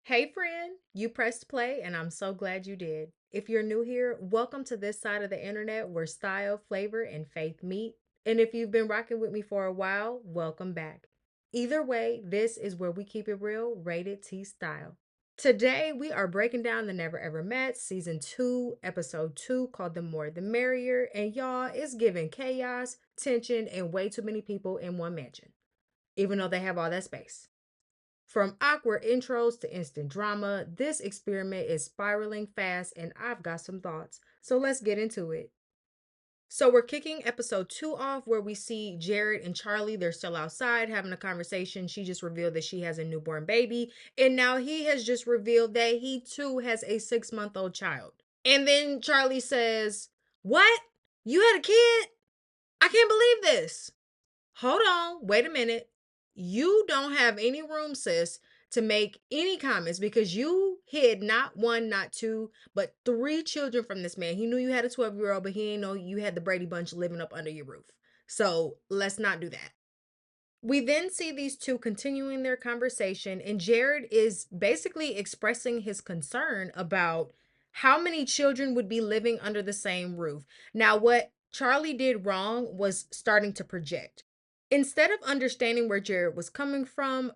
Hey friend, you pressed play and I'm so glad you did. If you're new here, welcome to this side of the internet where style, flavor, and faith meet. And if you've been rocking with me for a while, welcome back. Either way, this is where we keep it real, rated T style. Today, we are breaking down the Never Ever Met season 2, episode 2 called The More the Merrier. And y'all, it's giving chaos, tension, and way too many people in one mansion, even though they have all that space. From awkward intros to instant drama, this experiment is spiraling fast and I've got some thoughts. So let's get into it. So we're kicking episode 2 off where we see Jared and Charlie. They're still outside having a conversation. She just revealed that she has a newborn baby. And now he has just revealed that he too has a 6-month-old child. And then Charlie says, "What? You had a kid? I can't believe this." Hold on, wait a minute. You don't have any room, sis, to make any comments because you hid not one, not two, but three children from this man. He knew you had a 12-year-old, but he didn't know you had the Brady Bunch living up under your roof. So let's not do that. We then see these two continuing their conversation, and Jared is basically expressing his concern about how many children would be living under the same roof. Now, what Charlie did wrong was starting to project. Instead of understanding where Jared was coming from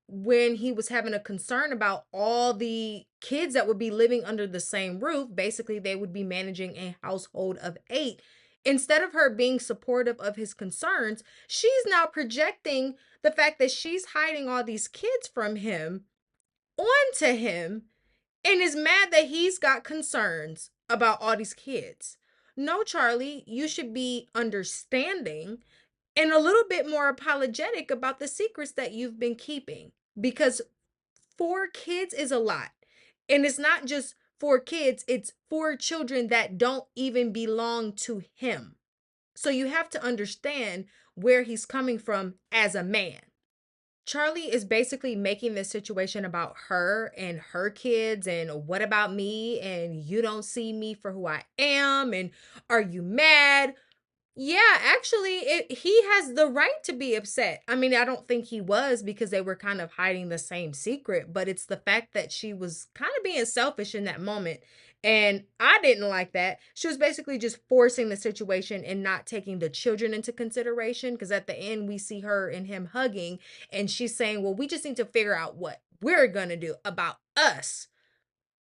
when he was having a concern about all the kids that would be living under the same roof, basically, they would be managing a household of 8. Instead of her being supportive of his concerns, she's now projecting the fact that she's hiding all these kids from him onto him and is mad that he's got concerns about all these kids. No, Charlie, you should be understanding and a little bit more apologetic about the secrets that you've been keeping because 4 kids is a lot. And it's not just 4 kids, it's 4 children that don't even belong to him. So you have to understand where he's coming from as a man. Charlie is basically making this situation about her and her kids and what about me and you don't see me for who I am and are you mad? Yeah, actually, he has the right to be upset. I mean, I don't think he was because they were kind of hiding the same secret, but it's the fact that she was kind of being selfish in that moment. And I didn't like that. She was basically just forcing the situation and not taking the children into consideration because at the end, we see her and him hugging, and she's saying, "Well, we just need to figure out what we're going to do about us."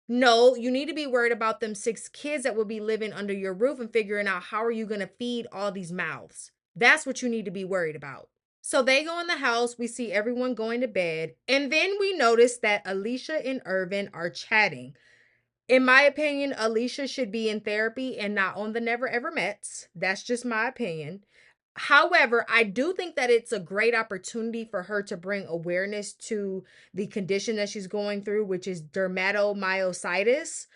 No, you need to be worried about them 6 kids that will be living under your roof and figuring out how are you going to feed all these mouths. That's what you need to be worried about. So they go in the house, we see everyone going to bed, and then we notice that Alicia and Ervin are chatting. In my opinion, Alicia should be in therapy and not on the Never Ever Mets. That's just my opinion. However, I do think that it's a great opportunity for her to bring awareness to the condition that she's going through, which is dermatomyositis.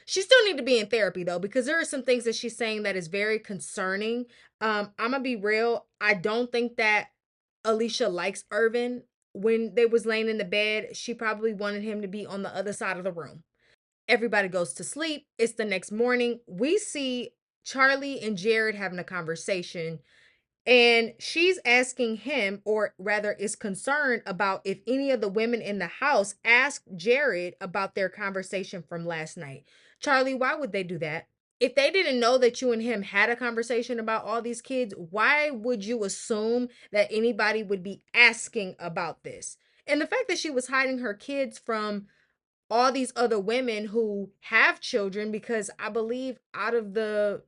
She still need to be in therapy though, because there are some things that she's saying that is very concerning. I'm gonna be real. I don't think that Alicia likes Ervin. When they was laying in the bed, she probably wanted him to be on the other side of the room. Everybody goes to sleep. It's the next morning. We see Charlie and Jared having a conversation, and she's asking him, or rather, is concerned about if any of the women in the house asked Jared about their conversation from last night. Charlie, why would they do that? If they didn't know that you and him had a conversation about all these kids, why would you assume that anybody would be asking about this? And the fact that she was hiding her kids from all these other women who have children, because I believe out of the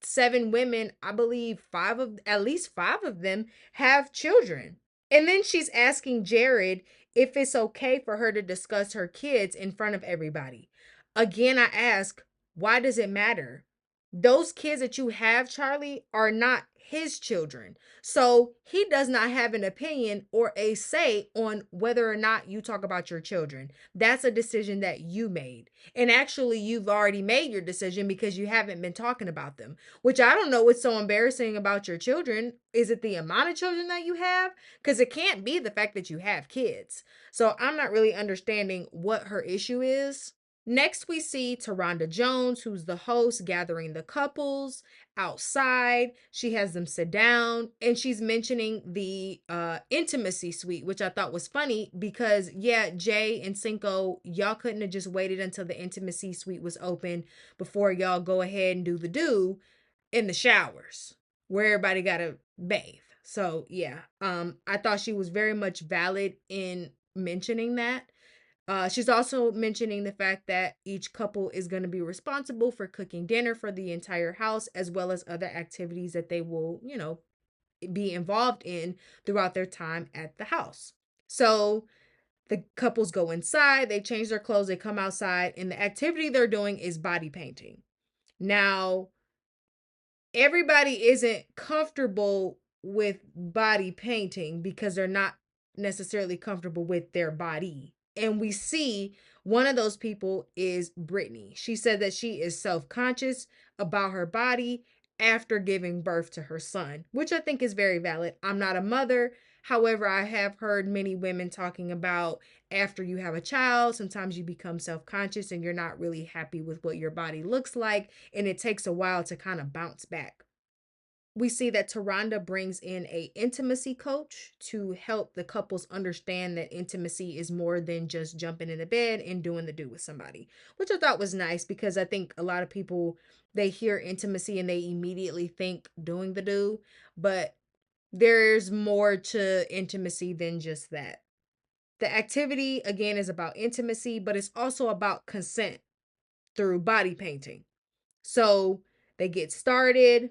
7 women, I believe at least 5 of them have children. And then she's asking Jared if it's okay for her to discuss her kids in front of everybody. Again, I ask, why does it matter? Those kids that you have, Charlie, are not his children. So he does not have an opinion or a say on whether or not you talk about your children. That's a decision that you made. And actually, you've already made your decision because you haven't been talking about them, which I don't know what's so embarrassing about your children. Is it the amount of children that you have? Because it can't be the fact that you have kids. So I'm not really understanding what her issue is. Next, we see Taronda Jones, who's the host, gathering the couples outside. She has them sit down and she's mentioning the intimacy suite, which I thought was funny because, yeah, Jay and Cinco, y'all couldn't have just waited until the intimacy suite was open before y'all go ahead and do the do in the showers where everybody got to bathe. So, yeah, I thought she was very much valid in mentioning that. She's also mentioning the fact that each couple is going to be responsible for cooking dinner for the entire house, as well as other activities that they will, be involved in throughout their time at the house. So the couples go inside, they change their clothes, they come outside, and the activity they're doing is body painting. Now, everybody isn't comfortable with body painting because they're not necessarily comfortable with their body. And we see one of those people is Brittany. She said that she is self-conscious about her body after giving birth to her son, which I think is very valid. I'm not a mother. However, I have heard many women talking about after you have a child, sometimes you become self-conscious and you're not really happy with what your body looks like, and it takes a while to kind of bounce back. We see that Taronda brings in a intimacy coach to help the couples understand that intimacy is more than just jumping in the bed and doing the do with somebody, which I thought was nice because I think a lot of people, they hear intimacy and they immediately think doing the do, but there's more to intimacy than just that. The activity again is about intimacy, but it's also about consent through body painting. So they get started.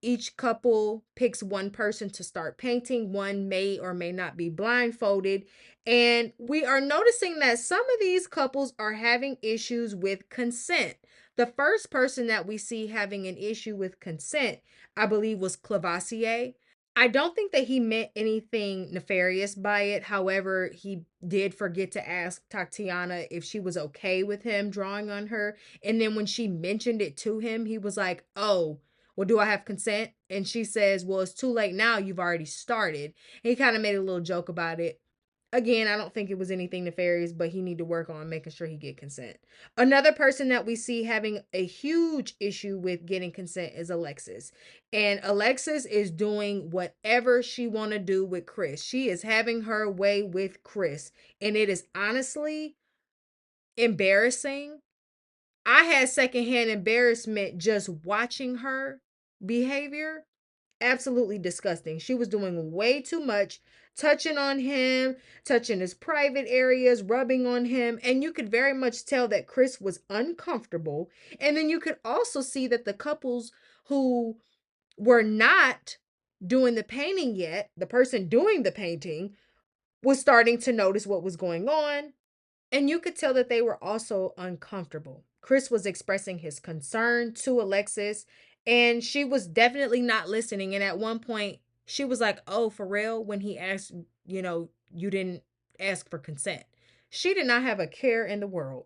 Each couple picks one person to start painting. One may or may not be blindfolded. And we are noticing that some of these couples are having issues with consent. The first person that we see having an issue with consent, I believe, was Clavacia. I don't think that he meant anything nefarious by it. However, he did forget to ask Tatiana if she was okay with him drawing on her. And then when she mentioned it to him, he was like, "Oh, well, do I have consent?" And she says, "Well, it's too late now. You've already started." And he kind of made a little joke about it. Again, I don't think it was anything nefarious, but he need to work on making sure he get consent. Another person that we see having a huge issue with getting consent is Alexis. And Alexis is doing whatever she want to do with Chris. She is having her way with Chris. And it is honestly embarrassing. I had secondhand embarrassment just watching her behavior. Absolutely disgusting. She was doing way too much, touching on him, touching his private areas, rubbing on him. And you could very much tell that Chris was uncomfortable. And then you could also see that the couples who were not doing the painting yet, the person doing the painting was starting to notice what was going on, and you could tell that they were also uncomfortable. Chris was expressing his concern to Alexis, and she was definitely not listening. And at one point, she was like, "Oh, for real?" When he asked, you didn't ask for consent. She did not have a care in the world.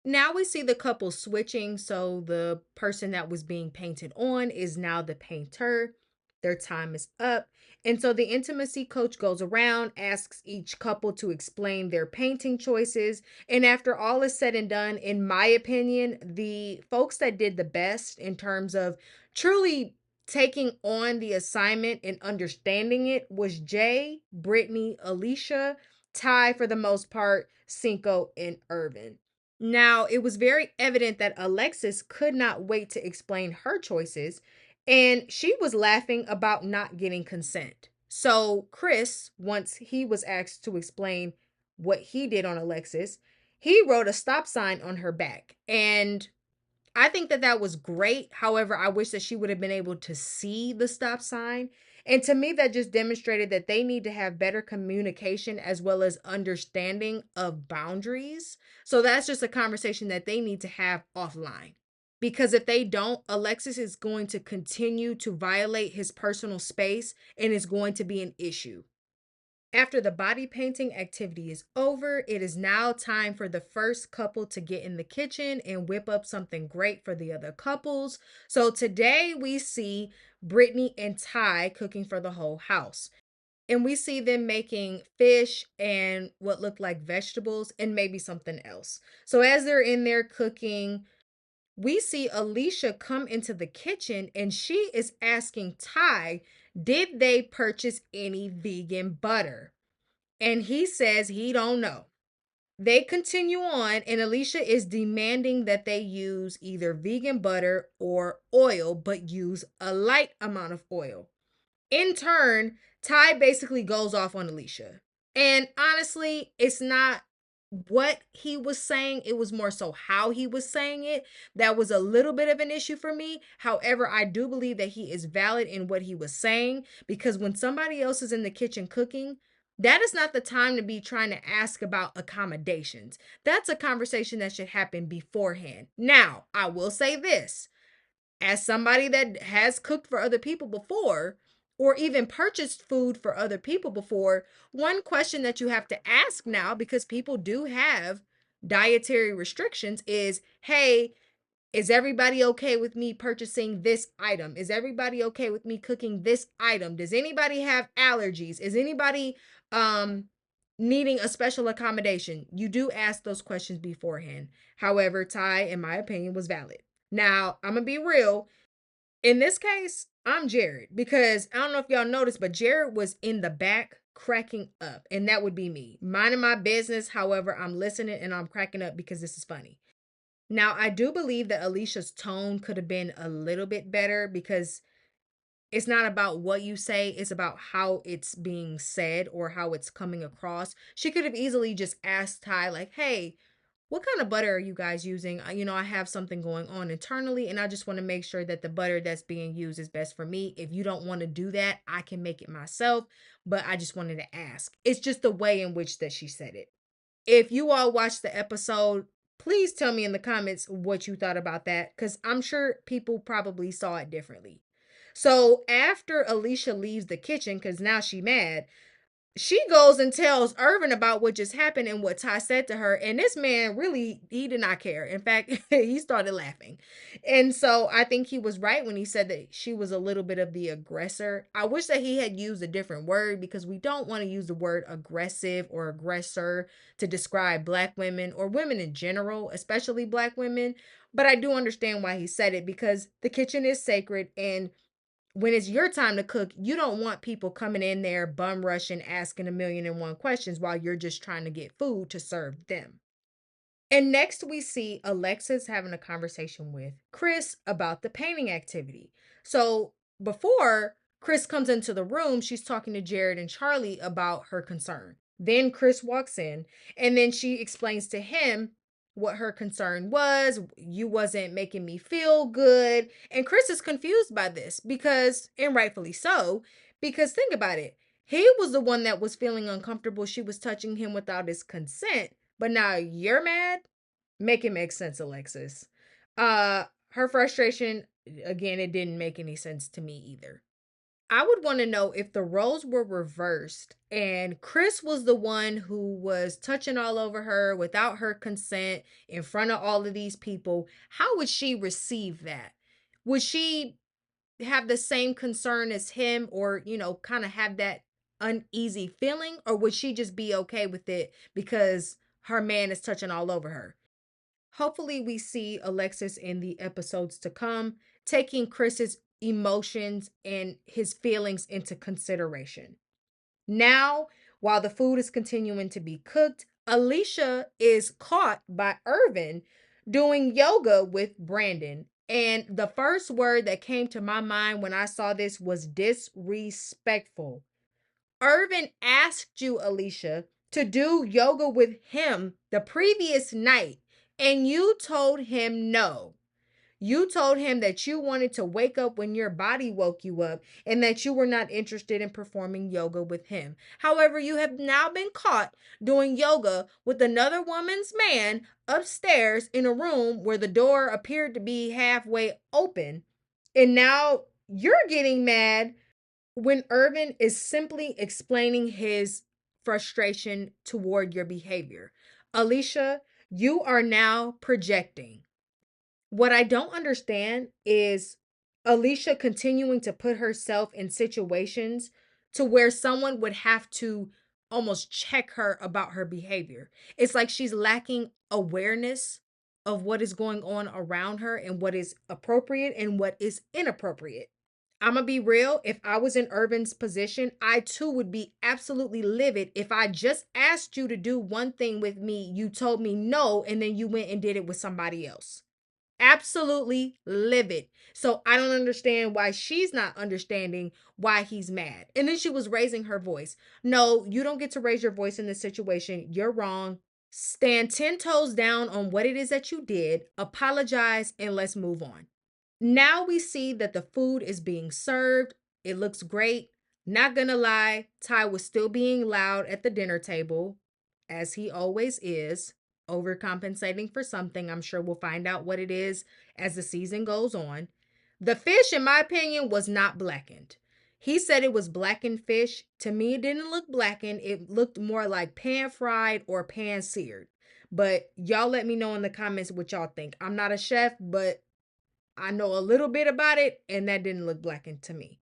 Now we see the couple switching. So the person that was being painted on is now the painter. Their time is up. And so the intimacy coach goes around, asks each couple to explain their painting choices. And after all is said and done, in my opinion, the folks that did the best in terms of truly taking on the assignment and understanding it was Jay, Brittany, Alicia, Ty for the most part, Cinco, and Ervin. Now, it was very evident that Alexis could not wait to explain her choices, and she was laughing about not getting consent. So, Chris, once he was asked to explain what he did on Alexis, he wrote a stop sign on her back. And I think that that was great. However, I wish that she would have been able to see the stop sign. And to me, that just demonstrated that they need to have better communication as well as understanding of boundaries. So that's just a conversation that they need to have offline. Because if they don't, Alexis is going to continue to violate his personal space and it's going to be an issue. After the body painting activity is over, it is now time for the first couple to get in the kitchen and whip up something great for the other couples. So today we see Brittany and Ty cooking for the whole house. And we see them making fish and what look like vegetables and maybe something else. So as they're in there cooking, we see Alicia come into the kitchen and she is asking Ty, did they purchase any vegan butter? And he says he don't know. They continue on, and Alicia is demanding that they use either vegan butter or oil, but use a light amount of oil. In turn, Ty basically goes off on Alicia. And honestly, it's not what he was saying, it was more so how he was saying it. That was a little bit of an issue for me. However, I do believe that he is valid in what he was saying, because when somebody else is in the kitchen cooking, that is not the time to be trying to ask about accommodations. That's a conversation that should happen beforehand. Now, I will say this, as somebody that has cooked for other people before, or even purchased food for other people before, one question that you have to ask now, because people do have dietary restrictions, is, hey, is everybody okay with me purchasing this item? Is everybody okay with me cooking this item? Does anybody have allergies? Is anybody um needing a special accommodation? You do ask those questions beforehand. However, Ty, in my opinion, was valid. Now, I'm gonna be real. In this case, I'm Jared, because I don't know if y'all noticed, but Jared was in the back cracking up, and that would be me, minding my business. However, I'm listening and I'm cracking up because this is funny. Now, I do believe that Alicia's tone could have been a little bit better, because it's not about what you say, it's about how it's being said or how it's coming across. She could have easily just asked Ty, like, hey, what kind of butter are you guys using? I have something going on internally, and I just want to make sure that the butter that's being used is best for me. If you don't want to do that, I can make it myself, but I just wanted to ask. It's just the way in which that she said it. If you all watched the episode, please tell me in the comments what you thought about that, because I'm sure people probably saw it differently. So after Alicia leaves the kitchen, because now she mad, she goes and tells Ervin about what just happened and what Ty said to her. And this man really, he did not care. In fact, he started laughing. And so I think he was right when he said that she was a little bit of the aggressor. I wish that he had used a different word, because we don't want to use the word aggressive or aggressor to describe Black women or women in general, especially Black women. But I do understand why he said it, because the kitchen is sacred, and when it's your time to cook, you don't want people coming in there bum rushing, asking a million and one questions while you're just trying to get food to serve them. And next, we see Alexis having a conversation with Chris about the painting activity. So before Chris comes into the room, she's talking to Jared and Charlie about her concern. Then Chris walks in, and then she explains to him what her concern was. You wasn't making me feel good. And Chris is confused by this, because, and rightfully so, because think about it. He was the one that was feeling uncomfortable. She was touching him without his consent. But now you're mad? Make it make sense, Alexis. Her frustration, again, it didn't make any sense to me either. I would want to know, if the roles were reversed and Chris was the one who was touching all over her without her consent in front of all of these people, how would she receive that? Would she have the same concern as him, or, kind of have that uneasy feeling, or would she just be okay with it because her man is touching all over her? Hopefully, we see Alexis in the episodes to come taking Chris's emotions and his feelings into consideration. Now, while the food is continuing to be cooked, Alicia is caught by Ervin doing yoga with Brandon. And the first word that came to my mind when I saw this was disrespectful. Ervin asked you, Alicia, to do yoga with him the previous night, and you told him no. You told him that you wanted to wake up when your body woke you up, and that you were not interested in performing yoga with him. However, you have now been caught doing yoga with another woman's man upstairs in a room where the door appeared to be halfway open. And now you're getting mad when Ervin is simply explaining his frustration toward your behavior. Alicia, you are now projecting. What I don't understand is Alicia continuing to put herself in situations to where someone would have to almost check her about her behavior. It's like she's lacking awareness of what is going on around her and what is appropriate and what is inappropriate. I'm gonna be real. If I was in Ervin's position, I too would be absolutely livid if I just asked you to do one thing with me, you told me no, and then you went and did it with somebody else. Absolutely livid. So I don't understand why she's not understanding why he's mad. And then she was raising her voice. No, you don't get to raise your voice in this situation. You're wrong. Stand 10 toes down on what it is that you did, apologize, and let's move on. Now we see that the food is being served. It looks great. Not gonna lie, Ty was still being loud at the dinner table, as he always is, overcompensating for something. I'm sure we'll find out what it is as the season goes on. The fish, in my opinion, was not blackened. He said it was blackened fish. To me, it didn't look blackened. It looked more like pan fried or pan seared. But y'all let me know in the comments what y'all think. I'm not a chef, but I know a little bit about it, and that didn't look blackened to me.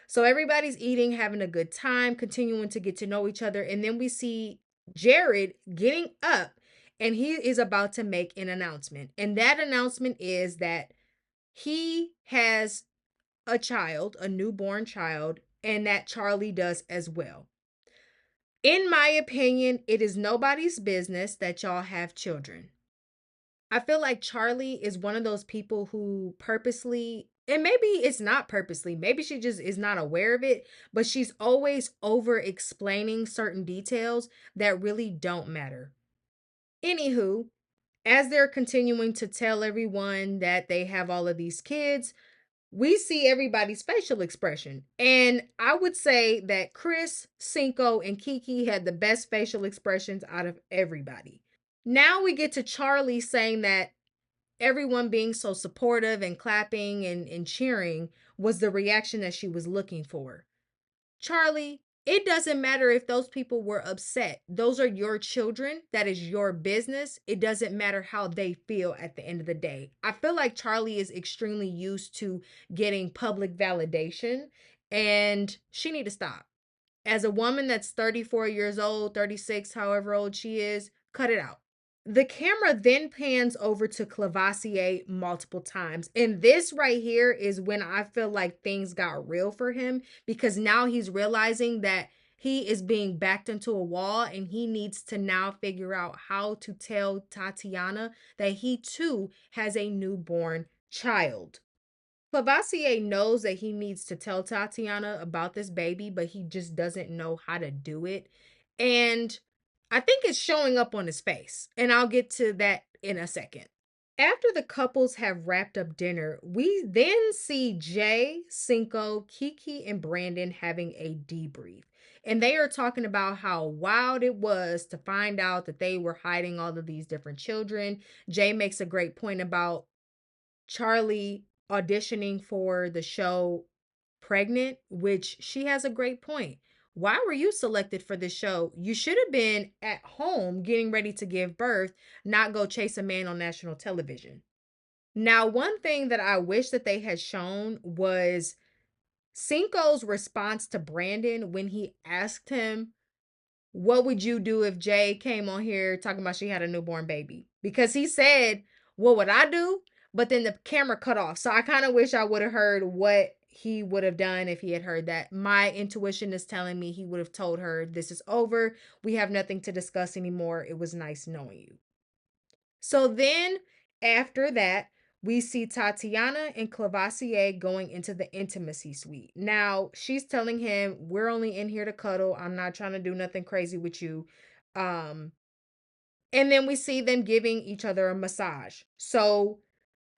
So everybody's eating, having a good time, continuing to get to know each other. And then we see Jared getting up and he is about to make an announcement. And that announcement is that he has a child, a newborn child, and that Charlie does as well. In my opinion, it is nobody's business that y'all have children. I feel like Charlie is one of those people who purposely, and maybe it's not purposely, maybe she just is not aware of it, but she's always over explaining certain details that really don't matter. Anywho, as they're continuing to tell everyone that they have all of these kids, we see everybody's facial expression. And I would say that Chris, Cinco, and Keke had the best facial expressions out of everybody. Now we get to Charlie saying that everyone being so supportive and clapping and cheering was the reaction that she was looking for. Charlie, it doesn't matter if those people were upset. Those are your children. That is your business. It doesn't matter how they feel at the end of the day. I feel like Charlie is extremely used to getting public validation and she need to stop. As a woman that's 34 years old, 36, however old she is, cut it out. The camera then pans over to Clavacia multiple times. And this right here is when I feel like things got real for him because now he's realizing that he is being backed into a wall and he needs to now figure out how to tell Tatiana that he too has a newborn child. Clavacia knows that he needs to tell Tatiana about this baby, but he just doesn't know how to do it. And I think it's showing up on his face. And I'll get to that in a second. After the couples have wrapped up dinner, we then see Jay, Cinco, Keke, and Brandon having a debrief. And they are talking about how wild it was to find out that they were hiding all of these different children. Jay makes a great point about Charlie auditioning for the show pregnant, which she has a great point. Why were you selected for this show? You should have been at home getting ready to give birth, not go chase a man on national television. Now, one thing that I wish that they had shown was Cinco's response to Brandon when he asked him, what would you do if Jay came on here talking about she had a newborn baby? Because he said, what would I do? But then the camera cut off. So I kind of wish I would have heard what he would have done if he had heard that. My intuition is telling me he would have told her, this is over. We have nothing to discuss anymore. It was nice knowing you. So then after that, we see Tatiana and Clavacia going into the intimacy suite. Now, she's telling him, we're only in here to cuddle. I'm not trying to do nothing crazy with you. And then we see them giving each other a massage. So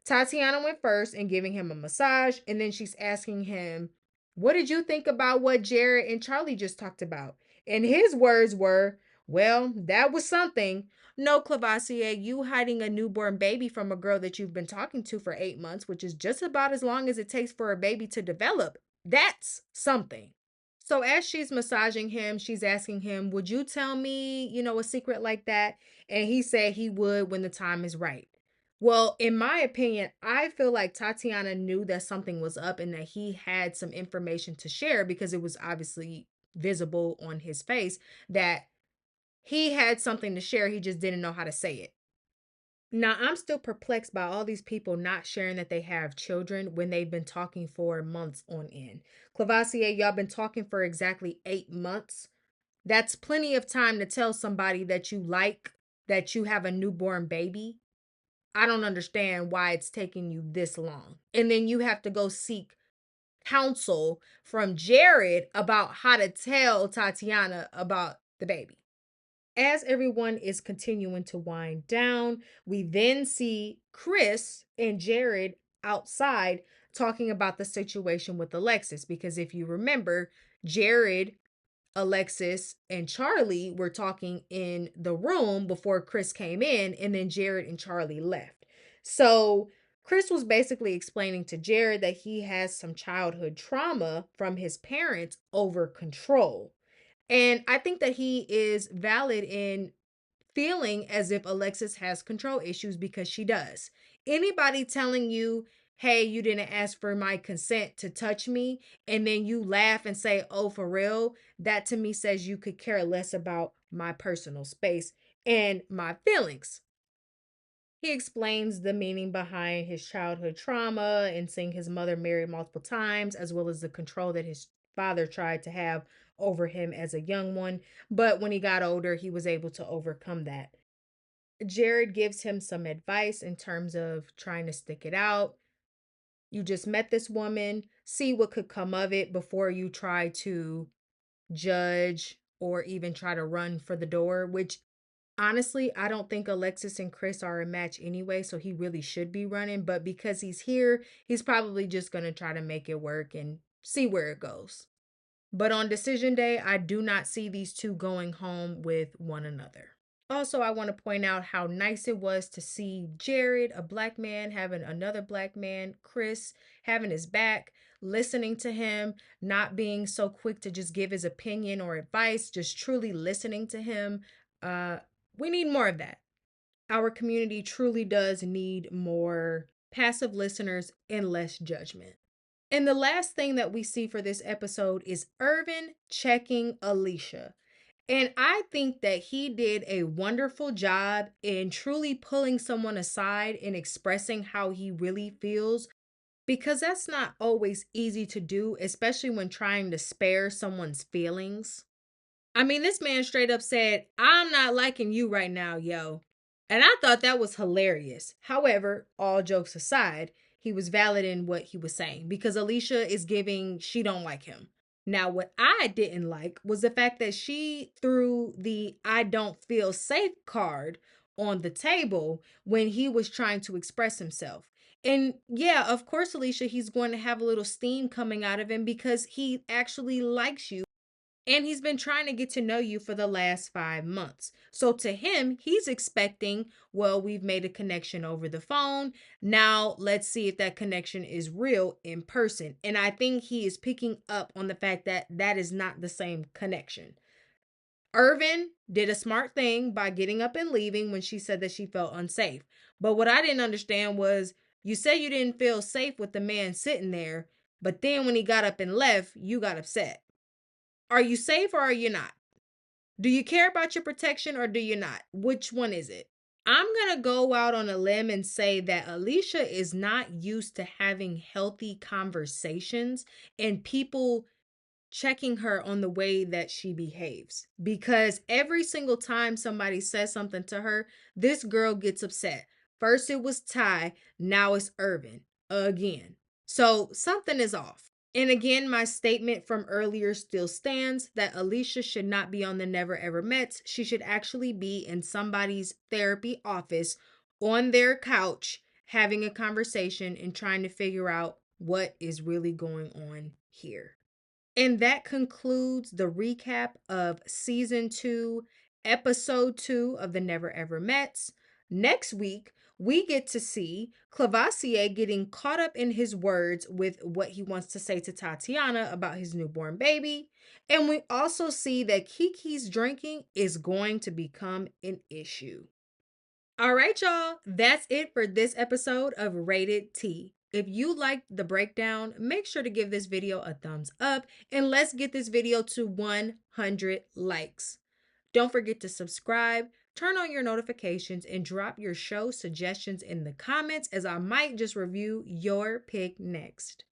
Tatiana went first and giving him a massage. And then she's asking him, what did you think about what Jared and Charlie just talked about? And his words were, well, that was something. No, Clavacia, you hiding a newborn baby from a girl that you've been talking to for 8 months, which is just about as long as it takes for a baby to develop. That's something. So as she's massaging him, she's asking him, would you tell me, a secret like that? And he said he would when the time is right. Well, in my opinion, I feel like Tatiana knew that something was up and that he had some information to share because it was obviously visible on his face that he had something to share. He just didn't know how to say it. Now, I'm still perplexed by all these people not sharing that they have children when they've been talking for months on end. Clavacia, y'all been talking for exactly 8 months. That's plenty of time to tell somebody that you like, that you have a newborn baby. I don't understand why it's taking you this long. And then you have to go seek counsel from Jared about how to tell Tatiana about the baby. As everyone is continuing to wind down, we then see Chris and Jared outside talking about the situation with Alexis. Because if you remember, Jared, Alexis, and Charlie were talking in the room before Chris came in, and then Jared and Charlie left. So Chris was basically explaining to Jared that he has some childhood trauma from his parents over control. And I think that he is valid in feeling as if Alexis has control issues because she does. Anybody telling you, hey, you didn't ask for my consent to touch me, and then you laugh and say, oh, for real, that to me says you could care less about my personal space and my feelings. He explains the meaning behind his childhood trauma and seeing his mother married multiple times, as well as the control that his father tried to have over him as a young one. But when he got older, he was able to overcome that. Jared gives him some advice in terms of trying to stick it out. You just met this woman, see what could come of it before you try to judge or even try to run for the door, which honestly, I don't think Alexis and Chris are a match anyway, so he really should be running. But because he's here, he's probably just going to try to make it work and see where it goes. But on decision day, I do not see these two going home with one another. Also, I want to point out how nice it was to see Jared, a black man, having another black man, Chris, having his back, listening to him, not being so quick to just give his opinion or advice, just truly listening to him. Uh, we need more of that. Our community truly does need more passive listeners and less judgment. And the last thing that we see for this episode is Ervin checking Alicia. And I think that he did a wonderful job in truly pulling someone aside and expressing how he really feels, because that's not always easy to do, especially when trying to spare someone's feelings. I mean, this man straight up said, I'm not liking you right now, yo. And I thought that was hilarious. However, all jokes aside, he was valid in what he was saying because Alicia is giving she don't like him. Now, what I didn't like was the fact that she threw the I don't feel safe card on the table when he was trying to express himself. And yeah, of course, Alicia, he's going to have a little steam coming out of him because he actually likes you and he's been trying to get to know you for the last 5 months. So to him, he's expecting, well, we've made a connection over the phone. Now let's see if that connection is real in person. And I think he is picking up on the fact that that is not the same connection. Ervin did a smart thing by getting up and leaving when she said that she felt unsafe. But what I didn't understand was you said you didn't feel safe with the man sitting there, but then when he got up and left, you got upset. Are you safe or are you not? Do you care about your protection or do you not? Which one is it? I'm going to go out on a limb and say that Alicia is not used to having healthy conversations and people checking her on the way that she behaves. Because every single time somebody says something to her, this girl gets upset. First it was Ty, now it's Ervin again. So something is off. And again, my statement from earlier still stands that Alicia should not be on the Never Ever Mets. She should actually be in somebody's therapy office on their couch having a conversation and trying to figure out what is really going on here. And that concludes the recap of season 2, episode 2 of the Never Ever Mets. Next week, we get to see Clavacia getting caught up in his words with what he wants to say to Tatiana about his newborn baby. And we also see that Keke's drinking is going to become an issue. All right, y'all. That's it for this episode of Rated T. If you liked the breakdown, make sure to give this video a thumbs up and let's get this video to 100 likes. Don't forget to subscribe, turn on your notifications, and drop your show suggestions in the comments as I might just review your pick next.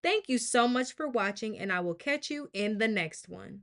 Thank you so much for watching, and I will catch you in the next one.